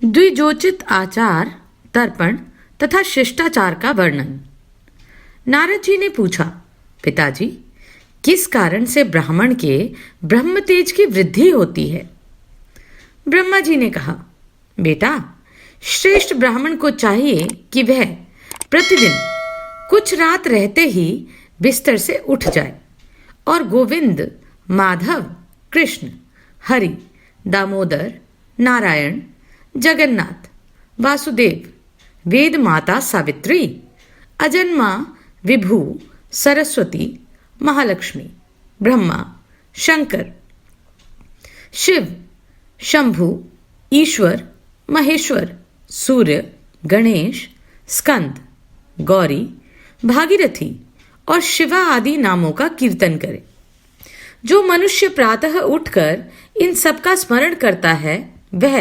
द्विजोचित आचार, तर्पण तथा शिष्टाचार का वर्णन। नारद जी ने पूछा, पिताजी, किस कारण से ब्राह्मण के ब्रह्म तेज की वृद्धि होती है? ब्रह्मा जी ने कहा, बेटा, श्रेष्ठ ब्राह्मण को चाहिए कि वह प्रतिदिन कुछ रात रहते ही बिस्तर से उठ जाए और गोविंद, माधव, कृष्ण, हरि, दामोदर, नारायण, जगन्नाथ, वासुदेव, वेद माता सावित्री, अजन्मा, विभु, सरस्वती, महालक्ष्मी, ब्रह्मा, शंकर, शिव, शंभु, ईश्वर, महेश्वर, सूर्य, गणेश, स्कंद, गौरी, भागीरथी और शिवा आदि नामों का कीर्तन करे। जो मनुष्य प्रातः उठकर इन सब का स्मरण करता है वह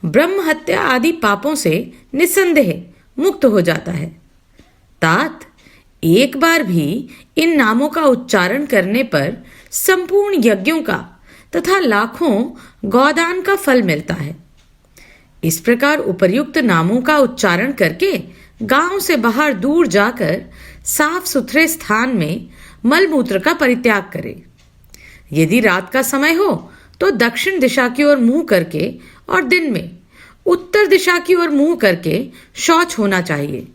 ब्रह्म हत्या आदि पापों से निसंदेह मुक्त हो जाता है। तात, एक बार भी इन नामों का उच्चारण करने पर संपूर्ण यज्ञों का तथा लाखों गौदान का फल मिलता है। इस प्रकार उपर्युक्त नामों का उच्चारण करके गांव से बाहर दूर जाकर साफ सुथरे स्थान में मलमूत्र का परित्याग करे। यदि रात का समय हो तो दक्षिण दिशा की ओर मुंह करके और दिन में उत्तर दिशा की ओर मुंह करके शौच होना चाहिए।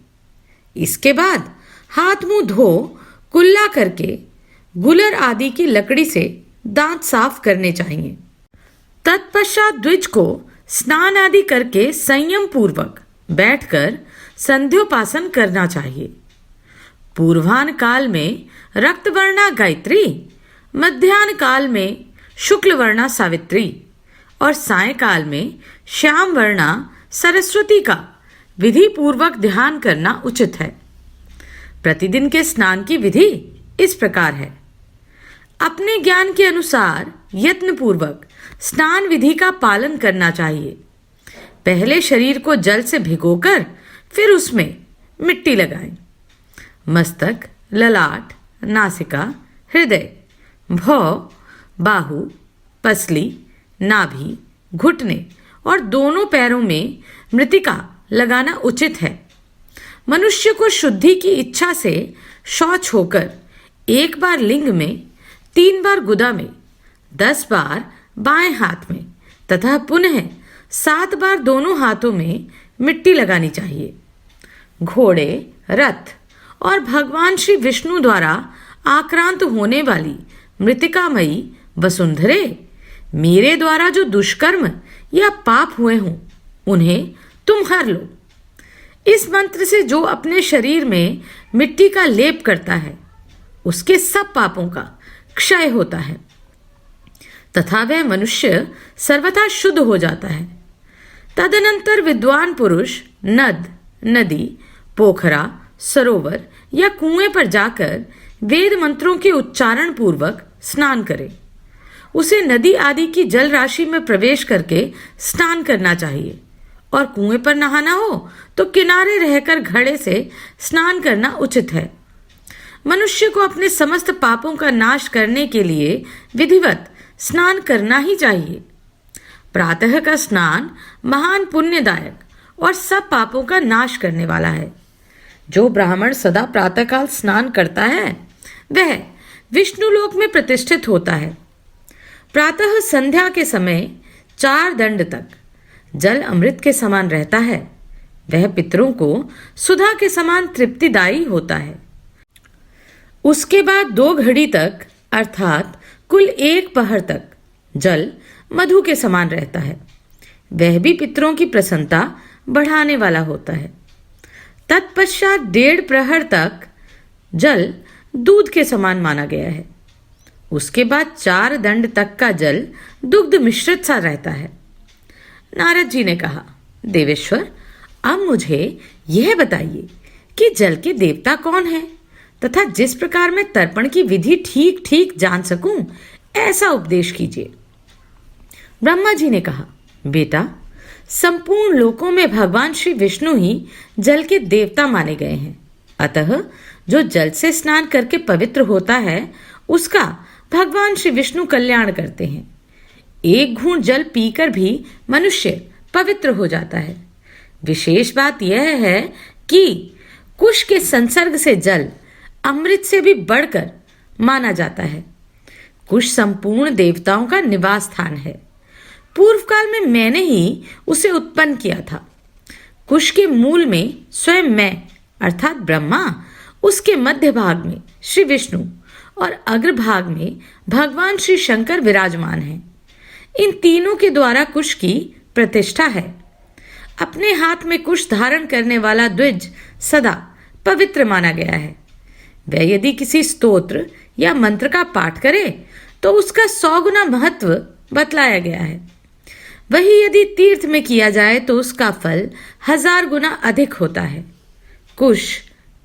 इसके बाद हाथ मुंह धो कुल्ला करके गुलर आदि की लकड़ी से दांत साफ करने चाहिए। तत्पश्चात द्विज को स्नान आदि करके संयम पूर्वक बैठकर संध्योपासन करना चाहिए। पूर्वाह्न काल में रक्तवर्णा गायत्री, मध्याह्न काल में शुक्ल वर्णा सावित्री और सायंकाल में श्याम वर्णा सरस्वती का विधि पूर्वक ध्यान करना उचित है। प्रतिदिन के स्नान की विधि इस प्रकार है। अपने ज्ञान के अनुसार यत्न पूर्वक स्नान विधि का पालन करना चाहिए। पहले शरीर को जल से भिगोकर फिर उसमें मिट्टी लगाएं। मस्तक, ललाट, नासिका, हृदय, भौं, बाहु, पसली, नाभि, घुटने और दोनों पैरों में मृतिका लगाना उचित है। मनुष्य को शुद्धि की इच्छा से शौच होकर 1 बार लिंग में, 3 बार गुदा में, 10 बार बाएं हाथ में तथा पुनः 7 बार दोनों हाथों में मिट्टी लगानी चाहिए। घोड़े, रथ और भगवान श्री विष्णु द्वारा आक्रांत होने वाली मृतिकामयी वसुंधरे, मेरे द्वारा जो दुष्कर्म या पाप हुए हों उन्हें तुम हर लो। इस मंत्र से जो अपने शरीर में मिट्टी का लेप करता है उसके सब पापों का क्षय होता है तथा वह मनुष्य सर्वथा शुद्ध हो जाता है। तदनंतर विद्वान पुरुष नद, नदी, पोखरा, सरोवर या कुएं पर जाकर वेद मंत्रों के उच्चारण पूर्वक स्नान करे। उसे नदी आदि की जल राशि में प्रवेश करके स्नान करना चाहिए और कुएं पर नहाना हो तो किनारे रहकर घड़े से स्नान करना उचित है। मनुष्य को अपने समस्त पापों का नाश करने के लिए विधिवत स्नान करना ही चाहिए। प्रातः का स्नान महान पुण्यदायक और सब पापों का नाश करने वाला है। जो ब्राह्मण सदा प्रातःकाल स्नान करता है वह विष्णु लोक में प्रतिष्ठित होता है। प्रातः संध्या के समय 4 दंड तक जल अमृत के समान रहता है। वह पितरों को सुधा के समान तृप्तिदायी होता है। उसके बाद 2 घड़ी तक अर्थात कुल 1 पहर तक जल मधु के समान रहता है। वह भी पितरों की प्रसन्नता बढ़ाने वाला होता है। तत्पश्चात 1.5 प्रहर तक जल दूध के समान माना गया है। उसके बाद 4 दंड तक का जल दुग्ध मिश्रित सा रहता है। नारद जी ने कहा, देवेश्वर, अब मुझे यह बताइए कि जल के देवता कौन है तथा जिस प्रकार मैं तर्पण की विधि ठीक ठीक जान सकूं ऐसा उपदेश कीजिए। ब्रह्मा जी ने कहा, बेटा, संपूर्ण लोकों में भगवान श्री विष्णु ही जल के देवता माने गए हैं। अतः जो जल से स्नान करके पवित्र होता है उसका भगवान श्री विष्णु कल्याण करते हैं। 1 घूंट जल पीकर भी मनुष्य पवित्र हो जाता है। विशेष बात यह है कि कुश के संसर्ग से जल अमृत से भी बढ़कर माना जाता है। कुश संपूर्ण देवताओं का निवास स्थान है। पूर्व काल में मैंने ही उसे उत्पन्न किया था। कुश के मूल में स्वयं मैं अर्थात ब्रह्मा, उसके मध्य भाग में श्री विष्णु और अग्रभाग में भगवान श्री शंकर विराजमान हैं। इन तीनों के द्वारा कुश की प्रतिष्ठा है। अपने हाथ में कुश धारण करने वाला द्विज सदा पवित्र माना गया है। वह यदि किसी स्तोत्र या मंत्र का पाठ करे तो उसका 100 गुना महत्व बतलाया गया है। वही यदि तीर्थ में किया जाए तो उसका फल 1000 गुना अधिक होता है। कुश,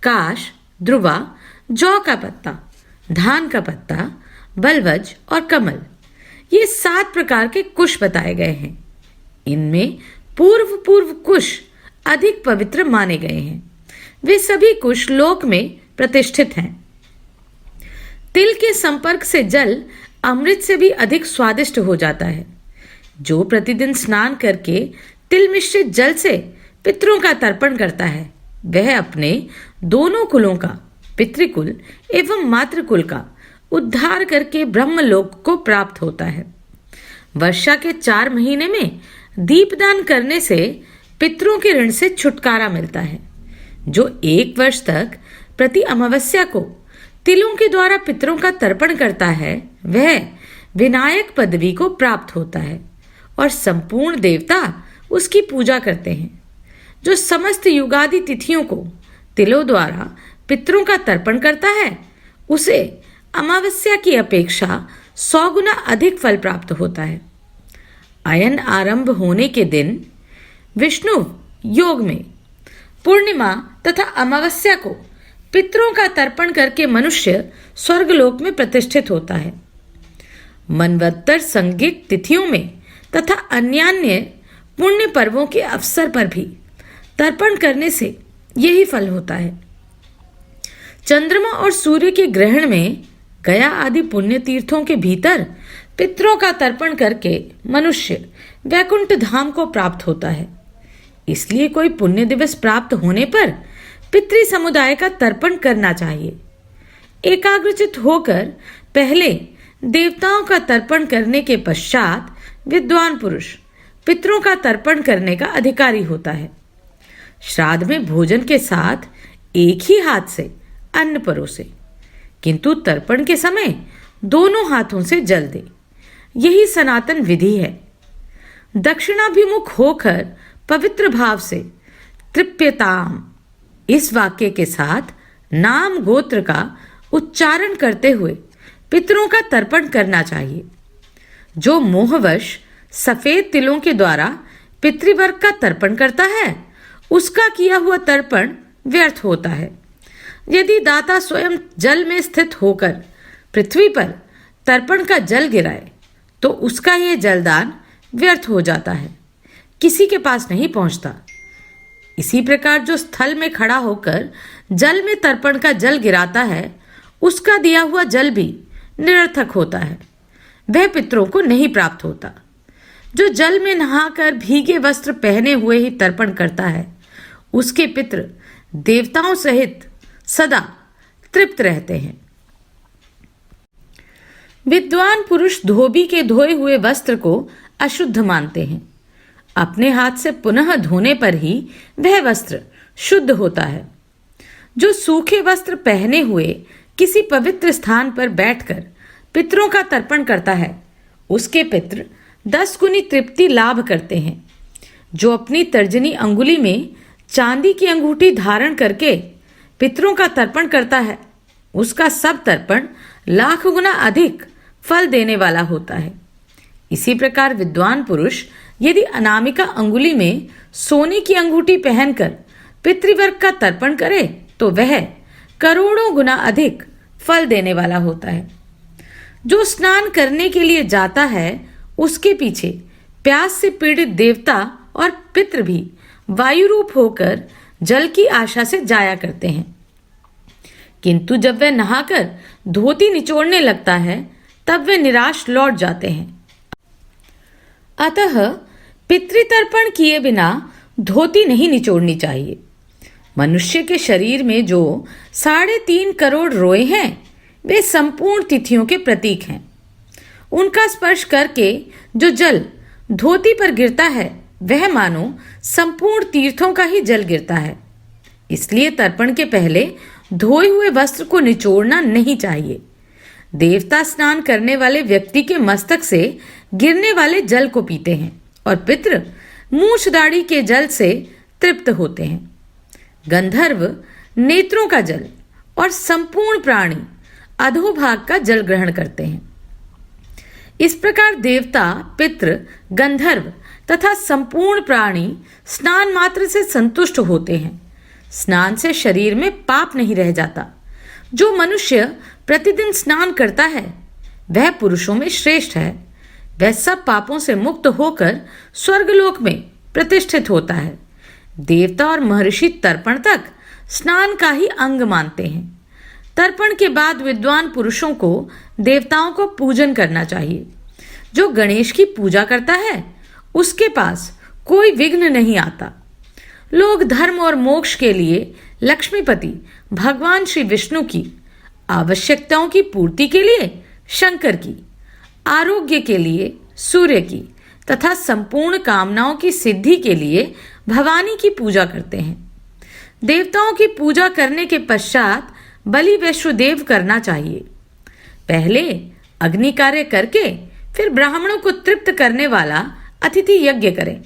काश, ध्रुवा, जौ का पत्ता, धान का पत्ता, बलवज और कमल, ये 7 प्रकार के कुश बताए गए हैं। इनमें पूर्व कुश अधिक पवित्र माने गए हैं। वे सभी कुश लोक में प्रतिष्ठित हैं। तिल के संपर्क से जल अमृत से भी अधिक स्वादिष्ट हो जाता है। जो प्रतिदिन स्नान करके तिल मिश्रित जल से पितरों का तर्पण करता है, वह अपने दोनों कुलों का, पितृकुल एवं मातृकुल का उद्धार करके ब्रह्मलोक को प्राप्त होता है। वर्षा के 4 महीने में दीपदान करने से पितरों के ऋण से छुटकारा मिलता है। जो 1 वर्ष तक प्रति अमावस्या को तिलों के द्वारा पितरों का तर्पण करता है, वह विनायक पदवी को प्राप्त होता है और संपूर्ण देवता उसकी पूजा करते हैं। जो समस्त युगादि तिथियों को तिलों द्वारा पितरों का तर्पण करता है, उसे अमावस्या की अपेक्षा 100 गुना अधिक फल प्राप्त होता है। अयन आरंभ होने के दिन विष्णु योग में पूर्णिमा तथा अमावस्या को पितरों का तर्पण करके मनुष्य स्वर्गलोक में प्रतिष्ठित होता है। मनवत्तर संज्ञिक तिथियों में तथा अन्यान्य पुण्य पर्वों के अवसर पर भी तर्पण करने से यही फल होता है। चंद्रमा और सूर्य के ग्रहण में गया आदि पुण्य तीर्थों के भीतर पितरों का तर्पण करके मनुष्य वैकुंठ धाम को प्राप्त होता है। इसलिए कोई पुण्य दिवस प्राप्त होने पर पितृ समुदाय का तर्पण करना चाहिए। एकाग्रचित होकर पहले देवताओं का तर्पण करने के पश्चात विद्वान पुरुष पितरों का तर्पण करने का अधिकारी होता है। श्राद्ध में भोजन के साथ एक ही हाथ से अन्न परोसे, किंतु तर्पण के समय दोनों हाथों से जल दे। यही सनातन विधि है। दक्षिणाभिमुख होकर पवित्र भाव से तृप्यताम इस वाक्य के साथ नाम गोत्र का उच्चारण करते हुए पितरों का तर्पण करना चाहिए। जो मोहवश सफेद तिलों के द्वारा पितृवर्ग का तर्पण करता है, उसका किया हुआ तर्पण व्यर्थ होता है। यदि दाता स्वयं जल में स्थित होकर पृथ्वी पर तर्पण का जल गिराए तो उसका यह जलदान व्यर्थ हो जाता है, किसी के पास नहीं पहुंचता। इसी प्रकार जो स्थल में खड़ा होकर जल में तर्पण का जल गिराता है, उसका दिया हुआ जल भी निरर्थक होता है, वह पितरों को नहीं प्राप्त होता। जो जल में नहाकर भीगे वस्त्र पहने हुए ही तर्पण करता है, उसके पितृ देवताओं सहित सदा तृप्त रहते हैं। विद्वान पुरुष धोबी के धोए हुए वस्त्र को अशुद्ध मानते हैं। अपने हाथ से पुनः धोने पर ही वह वस्त्र शुद्ध होता है। जो सूखे वस्त्र पहने हुए किसी पवित्र स्थान पर बैठकर पितरों का तर्पण करता है, उसके पितृ 10 गुनी तृप्ति लाभ करते हैं। जो अपनी तर्जनी अंगुली में चांदी की अंगूठी धारण करके पितरों का तर्पण करता है, उसका सब तर्पण लाख गुना अधिक फल देने वाला होता है। इसी प्रकार विद्वान पुरुष यदि अनामिका अंगुली में सोने की अंगूठी पहनकर पितृवर्ग का तर्पण करे तो वह करोड़ों गुना अधिक फल देने वाला होता है। जो स्नान करने के लिए जाता है, उसके पीछे प्यास से पीड़ित देवता और पितृ भी वायु रूप होकर जल की आशा से जाया करते हैं, किंतु जब वह नहाकर धोती निचोड़ने लगता है, तब वे निराश लौट जाते हैं। अतः पितृतर्पण किए बिना धोती नहीं निचोड़नी चाहिए। मनुष्य के शरीर में जो 3.5 करोड़ रोए हैं वे संपूर्ण तिथियों के प्रतीक हैं। उनका स्पर्श करके जो जल धोती पर गिरता है वह मानो संपूर्ण तीर्थों का ही जल गिरता है। इसलिए तर्पण के पहले धोए हुए वस्त्र को निचोड़ना नहीं चाहिए। देवता स्नान करने वाले व्यक्ति के मस्तक से गिरने वाले जल को पीते हैं और पितृ मूछ दाढ़ी के जल से तृप्त होते हैं। गंधर्व नेत्रों का जल और संपूर्ण प्राणी अधोभाग का जल ग्रहण करते हैं। इस प्रकार देवता, पितृ, गंधर्व तथा संपूर्ण प्राणी स्नान मात्र से संतुष्ट होते हैं। स्नान से शरीर में पाप नहीं रह जाता। जो मनुष्य प्रतिदिन स्नान करता है वह पुरुषों में श्रेष्ठ है। वह सब पापों से मुक्त होकर स्वर्गलोक में प्रतिष्ठित होता है। देवता और महर्षि तर्पण तक स्नान का ही अंग मानते हैं। तर्पण के बाद विद्वान पुरुषों को देवताओं को पूजन करना चाहिए। जो गणेश की पूजा करता है उसके पास कोई विघ्न नहीं आता। लोग धर्म और मोक्ष के लिए लक्ष्मीपति भगवान श्री विष्णु की, आवश्यकताओं की पूर्ति के लिए शंकर की, आरोग्य के लिए सूर्य की तथा संपूर्ण कामनाओं की सिद्धि के लिए भवानी की पूजा करते हैं। देवताओं की पूजा करने के पश्चात बलि वैश्वदेव करना चाहिए। पहले अग्नि कार्य करके फिर ब्राह्मणों को तृप्त करने वाला अतिथि यज्ञ करें।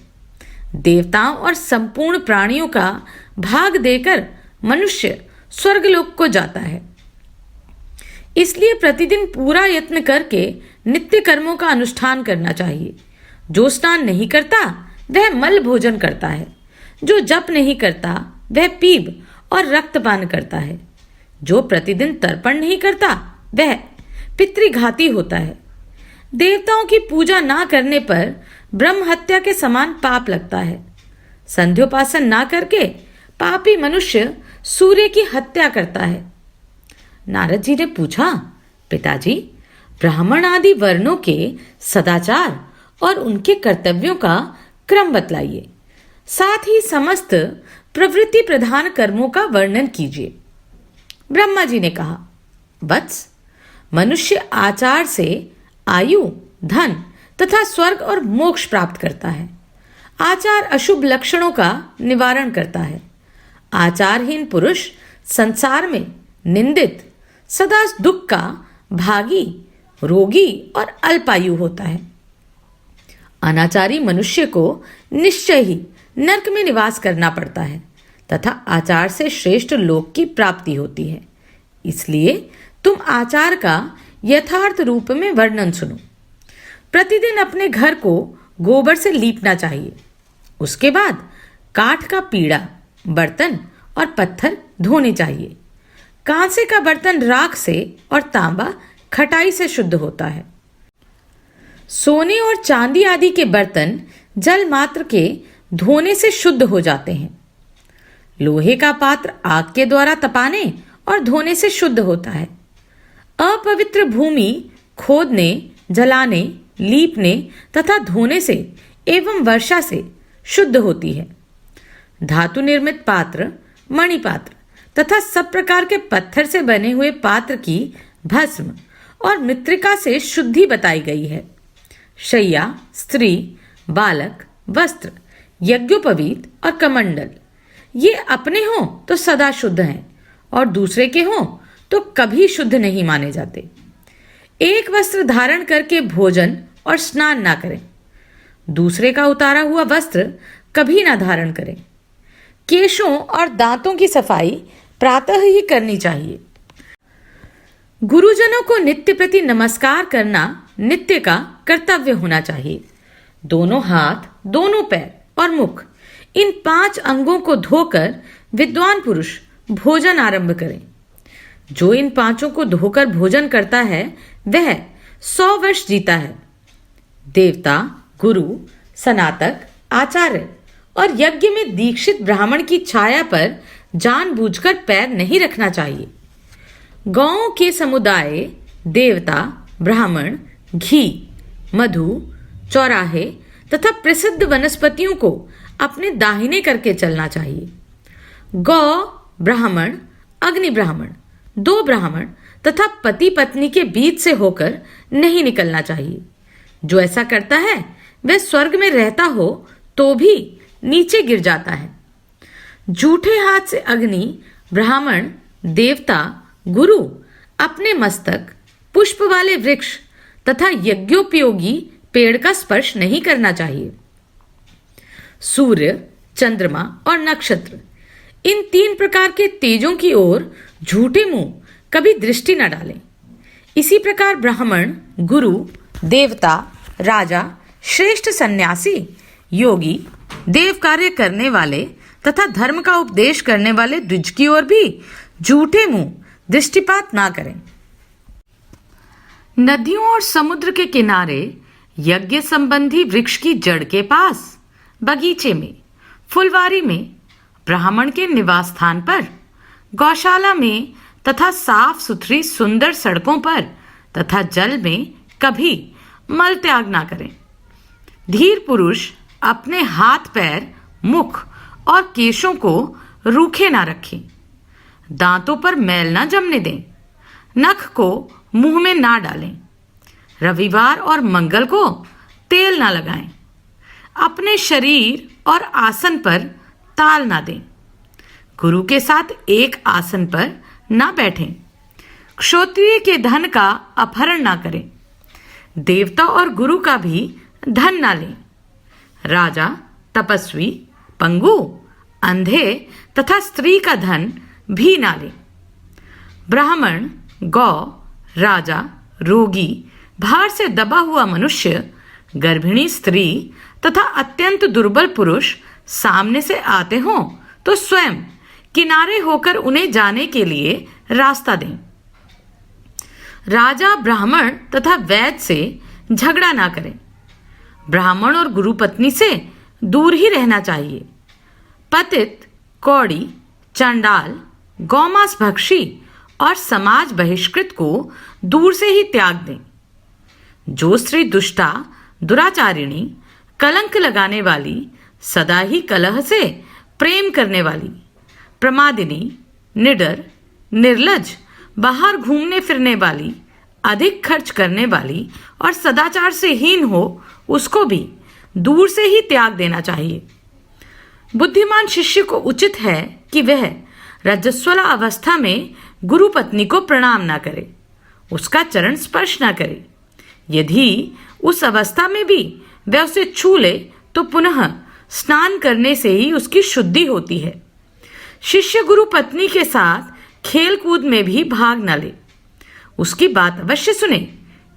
देवताओं और संपूर्ण प्राणियों का भाग देकर मनुष्य स्वर्गलोक को जाता है। इसलिए प्रतिदिन पूरा यत्न करके नित्य कर्मों का अनुष्ठान करना चाहिए। जो स्नान नहीं करता वह मल भोजन करता है। जो जप नहीं करता वह पीप और रक्तपान करता है। जो प्रतिदिन तर्पण नहीं करता वह पितृघाती होता है। देवताओं की पूजा ना करने पर ब्रह्म हत्या के समान पाप लगता है। संध्योपासन ना करके पापी मनुष्य सूर्य की हत्या करता है। नारद जी ने पूछा, पिताजी, ब्राह्मण आदि वर्णों के सदाचार और उनके कर्तव्यों का क्रम बतलाइए। साथ ही समस्त प्रवृत्ति प्रधान कर्मों का वर्णन कीजिए। ब्रह्मा जी ने कहा, वत्स, मनुष्य आचार से आयु, धन तथा स्वर्ग और मोक्ष प्राप्त करता है। आचार अशुभ लक्षणों का निवारण करता है। आचारहीन पुरुष संसार में निंदित, सदा दुख का भागी, रोगी और अल्पायु होता है। अनाचारी मनुष्य को निश्चय ही नरक में निवास करना पड़ता है तथा आचार से श्रेष्ठ लोक की प्राप्ति होती है। इसलिए तुम आचार का यथार्थ रूप में वर्णन सुनो। प्रतिदिन अपने घर को गोबर से लीपना चाहिए। उसके बाद काठ का पीड़ा, बर्तन और पत्थर धोने चाहिए। कांसे का बर्तन राख से और तांबा खटाई से शुद्ध होता है। सोने और चांदी आदि के बर्तन जल मात्र के धोने से शुद्ध हो जाते हैं। लोहे का पात्र आग के द्वारा तपाने और धोने से शुद्ध होता है। अपवित्र भूमि खोदने, जलाने, लीपने तथा धोने से एवं वर्षा से शुद्ध होती है। धातु निर्मित पात्र, मणिपात्र तथा सब प्रकार के पत्थर से बने हुए पात्र की भस्म और मृत्तिका से शुद्धि बताई गई है। शैया, स्त्री, बालक, वस्त्र, यज्ञोपवीत और कमंडल ये अपने हों तो सदा शुद्ध हैं और दूसरे के हों तो कभी शुद्ध नहीं माने जाते। एक वस्त्र धारण करके भोजन और स्नान ना करें। दूसरे का उतारा हुआ वस्त्र कभी ना धारण करें। केशों और दांतों की सफाई प्रातः ही करनी चाहिए। गुरुजनों को नित्य प्रति नमस्कार करना नित्य का कर्तव्य होना चाहिए। दोनों हाथ, दोनों पैर और मुख, इन 5 अंगों को धोकर विद्वान पुरुष भोजन आरंभ करें। जो इन 5 को धोकर भोजन करता है वह 100 वर्ष जीता है। देवता, गुरु, स्नातक, आचार्य और यज्ञ में दीक्षित ब्राह्मण की छाया पर जानबूझकर पैर नहीं रखना चाहिए। गौओं के समुदाय देवता, ब्राह्मण, घी, मधु, चौराहे तथा प्रसिद्ध वनस्पतियों को अपने दाहिने करके चलना चाहिए। गौ ब्राह्मण, अग्नि ब्राह्मण, दो ब्राह्मण तथा पति पत्नी के बीच से होकर नहीं निकलना चाहिए। जो ऐसा करता है वह स्वर्ग में रहता हो तो भी नीचे गिर जाता है। झूठे हाथ से अग्नि, ब्राह्मण, देवता, गुरु अपने मस्तक, पुष्प वाले वृक्ष तथा यज्ञोपयोगी पेड़ का स्पर्श नहीं करना चाहिए। सूर्य, चंद्रमा और नक्षत्र, इन 3 प्रकार के तेजों की ओर झूठे मुंह कभी दृष्टि न डालें। इसी प्रकार ब्राह्मण, गुरु, देवता, राजा, श्रेष्ठ सन्यासी, योगी, देव कार्य करने वाले तथा धर्म का उपदेश करने वाले द्विज की ओर भी झूठे मुंह दृष्टिपात ना करें। नदियों और समुद्र के किनारे, यज्ञ संबंधी वृक्ष की जड़ के पास, बगीचे में, फुलवारी में, ब्राह्मण के निवास स्थान पर, गौशाला में तथा साफ सुथरी सुंदर सड़कों पर तथा जल में कभी मल त्याग ना करें। धीर पुरुष अपने हाथ पैर, मुख और केशों को रूखे ना रखें। दांतों पर मैल ना जमने दें। नख को मुंह में ना डालें। रविवार और मंगल को तेल ना लगाएं। अपने शरीर और आसन पर ताल ना दें। गुरु के साथ एक आसन पर ना बैठें। क्षत्रिय के धन का अपहरण ना करें। देवता और गुरु का भी धन ना लें। राजा, तपस्वी, पंगु, अंधे तथा स्त्री का धन भी ना लें। ब्राह्मण, गौ, राजा, रोगी, भार से दबा हुआ मनुष्य, गर्भिणी स्त्री तथा अत्यंत दुर्बल पुरुष सामने से आते हों तो स्वयं किनारे होकर उन्हें जाने के लिए रास्ता दें। राजा, ब्राह्मण तथा वैद्य से झगड़ा ना करें। ब्राह्मण और गुरु पत्नी से दूर ही रहना चाहिए। पतित, कौड़ी, चांडाल, गौमांस भक्षी और समाज बहिष्कृत को दूर से ही त्याग दें। जो स्त्री दुष्टा, दुराचारिणी, कलंक लगाने वाली, सदा ही कलह से प्रेम करने वाली, प्रमादिनी, निडर, निर्लज, बाहर घूमने फिरने वाली, अधिक खर्च करने वाली और सदाचार से हीन हो, उसको भी दूर से ही त्याग देना चाहिए। बुद्धिमान शिष्य को उचित है कि वह रजस्वला अवस्था में गुरु पत्नी को प्रणाम ना करे, उसका चरण स्पर्श ना करे। यदि उस अवस्था में भी वह उसे छू ले तो पुनः स्नान करने से ही उसकी शुद्धि होती है। शिष्य गुरु पत्नी के साथ खेल कूद में भी भाग न ले। उसकी बात अवश्य सुने,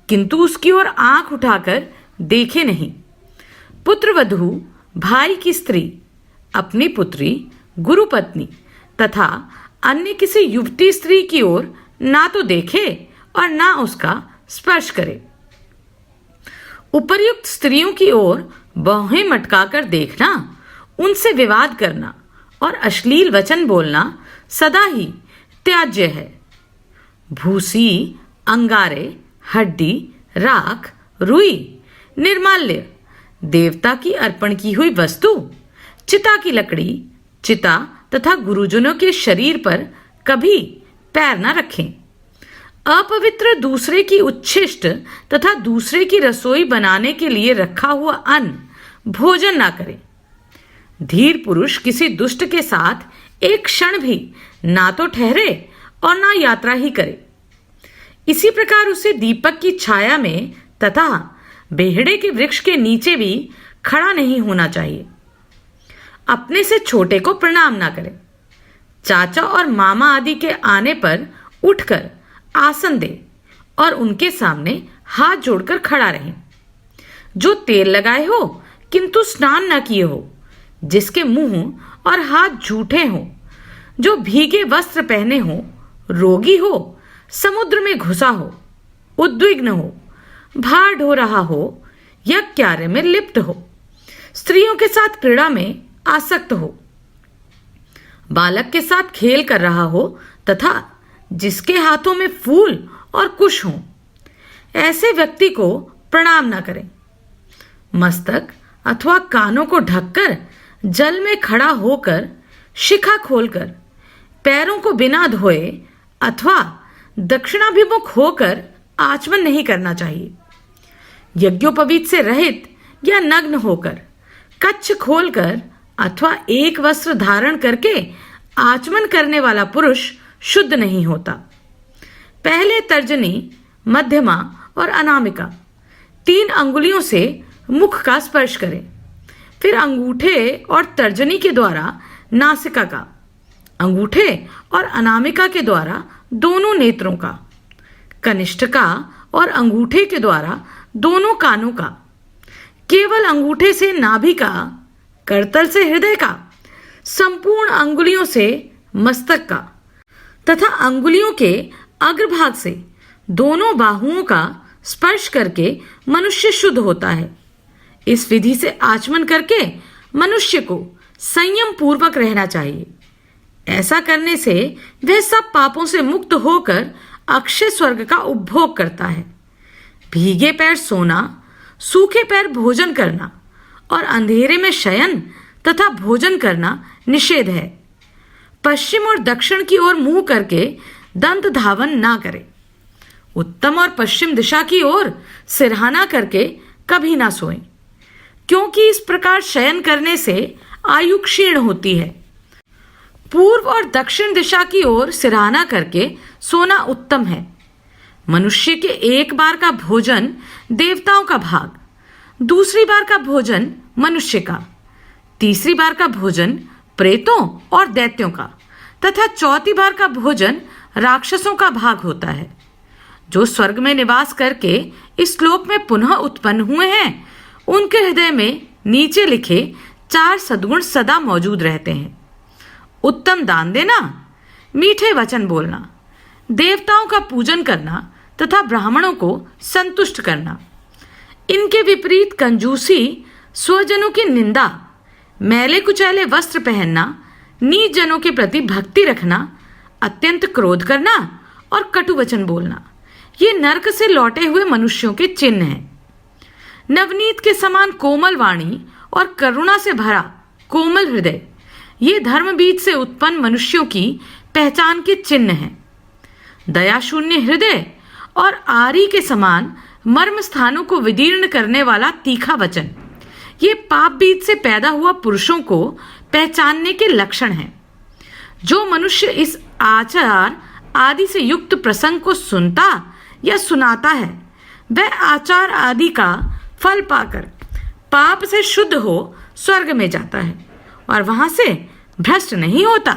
किंतु उसकी ओर आंख उठाकर देखे नहीं। पुत्र वधू, भाई की स्त्री, अपनी पुत्री, गुरु पत्नी तथा अन्य किसी युवती स्त्री की ओर ना तो देखे और ना उसका स्पर्श करे। उपर्युक्त स्त्रियों की ओर बाहें मटकाकर देखना, उनसे विवाद करना और अश्लील वचन बोलना सदा ही त्याज्य है। भूसी, अंगारे, हड्डी, राख, रुई, निर्माल्य, देवता की अर्पण की हुई वस्तु, चिता की लकड़ी, चिता तथा गुरुजनों के शरीर पर कभी पैर न रखें। अपवित्र दूसरे की उच्छिष्ट तथा दूसरे की रसोई बनाने के लिए रखा हुआ अन्न भोजन ना करें। धीर पुरुष किसी दुष्ट के साथ एक क्षण भी ना तो ठहरे और ना यात्रा ही करे। इसी प्रकार उसे दीपक की छाया में तथा बेहड़े के वृक्ष के नीचे भी खड़ा नहीं होना चाहिए। अपने से छोटे को प्रणाम ना करें। चाचा और मामा आदि के आने पर उठकर आसन दे और उनके सामने हाथ जोड़कर खड़ा रहे। जो तेल लगाए हो किंतु स्नान न किए हो, जिसके मुंह और हाथ झूठे हो, जो भीगे वस्त्र पहने हो, रोगी हो, समुद्र में घुसा हो, उद्विग्न हो, भार ढो रहा हो या कार्य में लिप्त हो, स्त्रियों के साथ क्रीड़ा में आसक्त हो, बालक के साथ खेल कर रहा हो तथा जिसके हाथों में फूल और कुश हो, ऐसे व्यक्ति को प्रणाम न करें। मस्तक, अथवा कानों को ढककर जल में खड़ा होकर शिखा खोलकर पैरों को बिना धोए अथवा दक्षिणाभिमुख होकर आचमन नहीं करना चाहिए। यज्ञोपवीत से रहित या नग्न होकर कच्छ खोलकर अथवा एक वस्त्र धारण करके आचमन करने वाला पुरुष शुद्ध नहीं होता। पहले तर्जनी, मध्यमा और अनामिका 3 अंगुलियों से मुख का स्पर्श करें, फिर अंगूठे और तर्जनी के द्वारा नासिका का, अंगूठे और अनामिका के द्वारा दोनों नेत्रों का, कनिष्ठिका और अंगूठे के द्वारा दोनों कानों का, केवल अंगूठे से नाभि का, करतल से हृदय का, संपूर्ण अंगुलियों से मस्तक का तथा अंगुलियों के अग्रभाग से दोनों बाहुओं का स्पर्श करके मनुष्य शुद्ध होता है। इस विधि से आचमन करके मनुष्य को संयम पूर्वक रहना चाहिए। ऐसा करने से वह सब पापों से मुक्त होकर अक्षय स्वर्ग का उपभोग करता है। भीगे पैर सोना, सूखे पैर भोजन करना और अंधेरे में शयन तथा भोजन करना निषेध है। पश्चिम और दक्षिण की ओर मुंह करके दंत धावन ना करे। उत्तम और पश्चिम दिशा की ओर सिरहाना करके कभी ना सोएं, क्योंकि इस प्रकार शयन करने से आयु क्षीण होती है। पूर्व और दक्षिण दिशा की ओर सिरहाना करके सोना उत्तम है। मनुष्य के एक बार का भोजन देवताओं का भाग, दूसरी बार का भोजन मनुष्य का, तीसरी बार का भोजन प्रेतों और दैत्यों का तथा चौथी बार का भोजन राक्षसों का भाग होता है। जो स्वर्ग में निवास करके इस लोक में पुनः उत्पन्न हुए हैं, उनके हृदय में नीचे लिखे 4 सद्गुण सदा मौजूद रहते हैं। उत्तम दान देना, मीठे वचन बोलना, देवताओं का पूजन करना तथा ब्राह्मणों को संतुष्ट करना। इनके विपरीत कंजूसी, स्वजनों की निंदा, मैले कुचैले वस्त्र पहनना, नीच जनों के प्रति भक्ति रखना, अत्यंत क्रोध करना और कटु वचन बोलना, ये नरक से लौटे हुए मनुष्यों के चिन्ह हैं। नवनीत के समान कोमल वाणी और करुणा से भरा कोमल हृदय, ये धर्म बीज से उत्पन्न मनुष्यों की पहचान के चिन्ह हैं। दया शून्य हृदय और आरी के समान मर्म स्थानों को विदीर्ण करने वाला तीखा वचन, ये पाप बीज से पैदा हुआ पुरुषों को पहचानने के लक्षण हैं। जो मनुष्य इस आचार आदि से युक्त प्रसंग को सुनता या सुनाता है, वह आचार आदि का फल पाकर पाप से शुद्ध हो स्वर्ग में जाता है और वहां से भ्रष्ट नहीं होता।